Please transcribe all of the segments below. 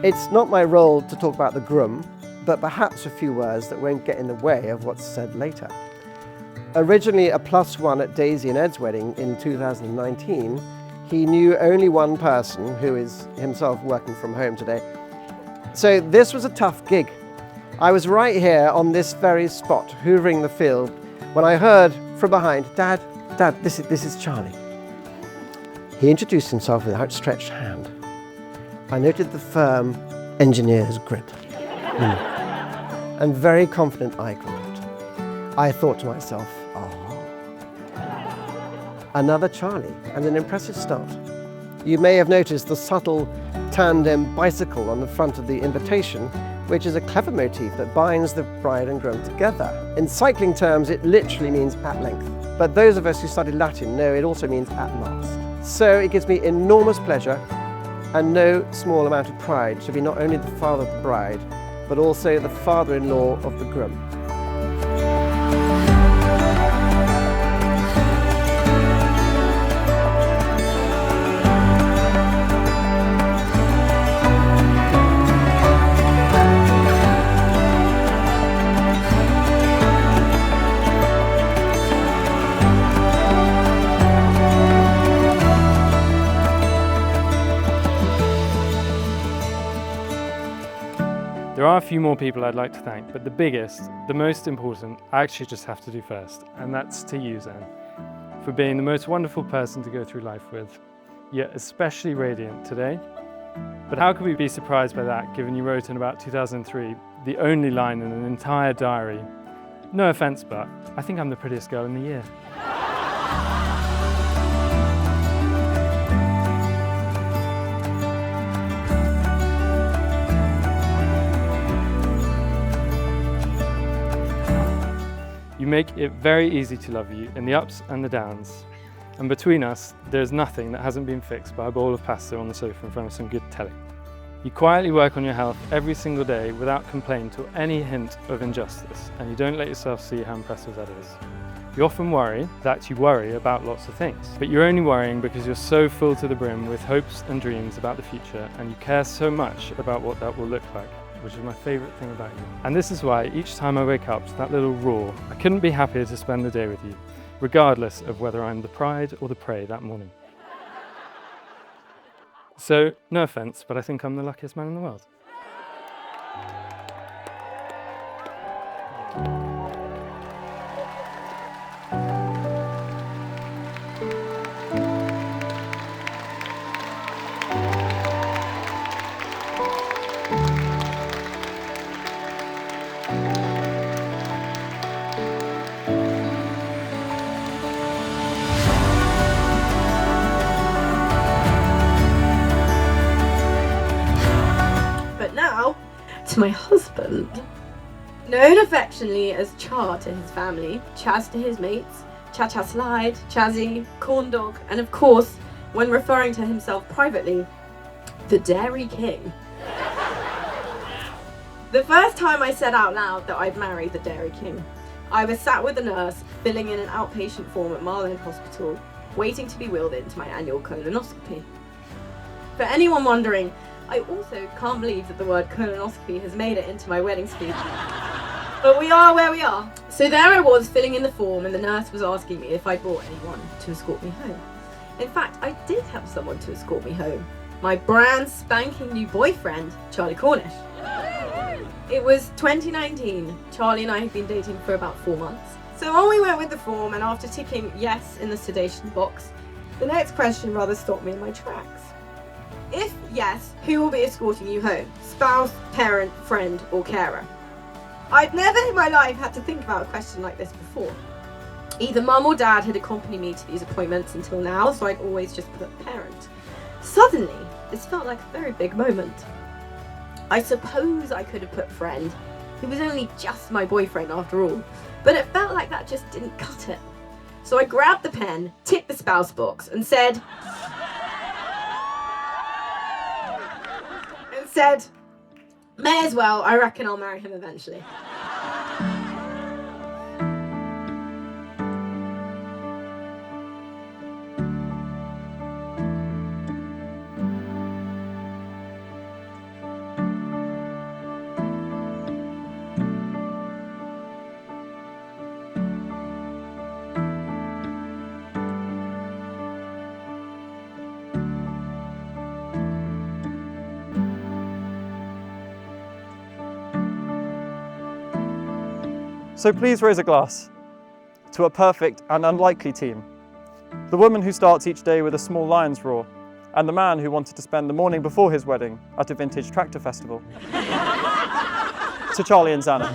It's not my role to talk about the groom, but perhaps a few words that won't get in the way of what's said later. Originally a +1 at Daisy and Ed's wedding in 2019, he knew only one person who is himself working from home today. So this was a tough gig. I was right here on this very spot, hoovering the field, when I heard from behind, Dad, this is Charlie. He introduced himself with outstretched hand. I noted the firm engineer's grip and very confident eye contact. I thought to myself, another Charlie and an impressive start. You may have noticed the subtle tandem bicycle on the front of the invitation, which is a clever motif that binds the bride and groom together. In cycling terms, it literally means at length. But those of us who studied Latin know it also means at last. So it gives me enormous pleasure and no small amount of pride to be not only the father of the bride, but also the father-in-law of the groom. There are a few more people I'd like to thank, but the biggest, the most important, I actually just have to do first, and that's to you, Zanna, for being the most wonderful person to go through life with, yet especially radiant today. But how could we be surprised by that, given you wrote in about 2003, the only line in an entire diary? No offense, but I think I'm the prettiest girl in the year. You make it very easy to love you in the ups and the downs. And between us, there's nothing that hasn't been fixed by a bowl of pasta on the sofa in front of some good telly. You quietly work on your health every single day without complaint or any hint of injustice, and you don't let yourself see how impressive that is. You often worry that you worry about lots of things, but you're only worrying because you're so full to the brim with hopes and dreams about the future, and you care so much about what that will look like, which is my favourite thing about you. And this is why each time I wake up to that little roar, I couldn't be happier to spend the day with you, regardless of whether I'm the pride or the prey that morning. So, no offence, but I think I'm the luckiest man in the world. To my husband, known affectionately as Cha to his family, Chaz to his mates, Cha-Cha Slide, Chazzy, Corn Dog, and of course, when referring to himself privately, the Dairy King. The first time I said out loud that I'd married the Dairy King, I was sat with a nurse filling in an outpatient form at Marland Hospital, waiting to be wheeled into my annual colonoscopy. For anyone wondering, I also can't believe that the word colonoscopy has made it into my wedding speech. But we are where we are. So there I was filling in the form, and the nurse was asking me if I brought anyone to escort me home. In fact, I did have someone to escort me home. My brand spanking new boyfriend, Charlie Cornish. It was 2019. Charlie and I had been dating for about 4 months. So on we went with the form, and after ticking yes in the sedation box, the next question rather stopped me in my tracks. If yes, who will be escorting you home? Spouse, parent, friend, or carer? I'd never in my life had to think about a question like this before. Either mum or dad had accompanied me to these appointments until now, so I'd always just put parent. Suddenly, this felt like a very big moment. I suppose I could have put friend. He was only just my boyfriend after all, but it felt like that just didn't cut it. So I grabbed the pen, ticked the spouse box, and said, may as well, I reckon I'll marry him eventually. So please raise a glass to a perfect and unlikely team. The woman who starts each day with a small lion's roar, and the man who wanted to spend the morning before his wedding at a vintage tractor festival. To Charlie and Zanna.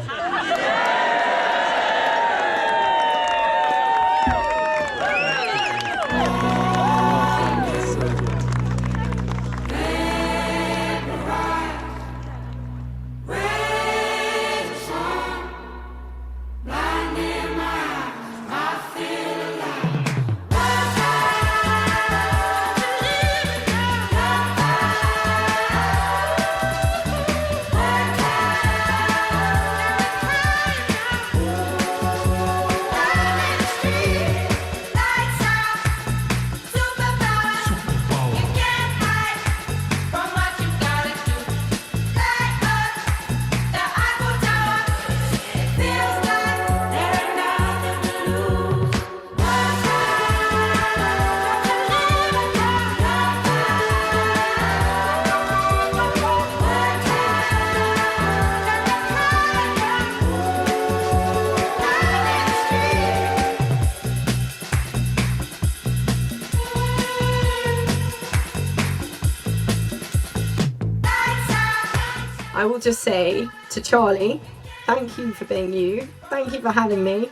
I will just say to Charlie, thank you for being you. Thank you for having me.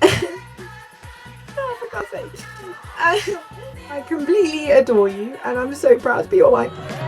Oh, for God's sake. I completely adore you and I'm so proud to be your wife.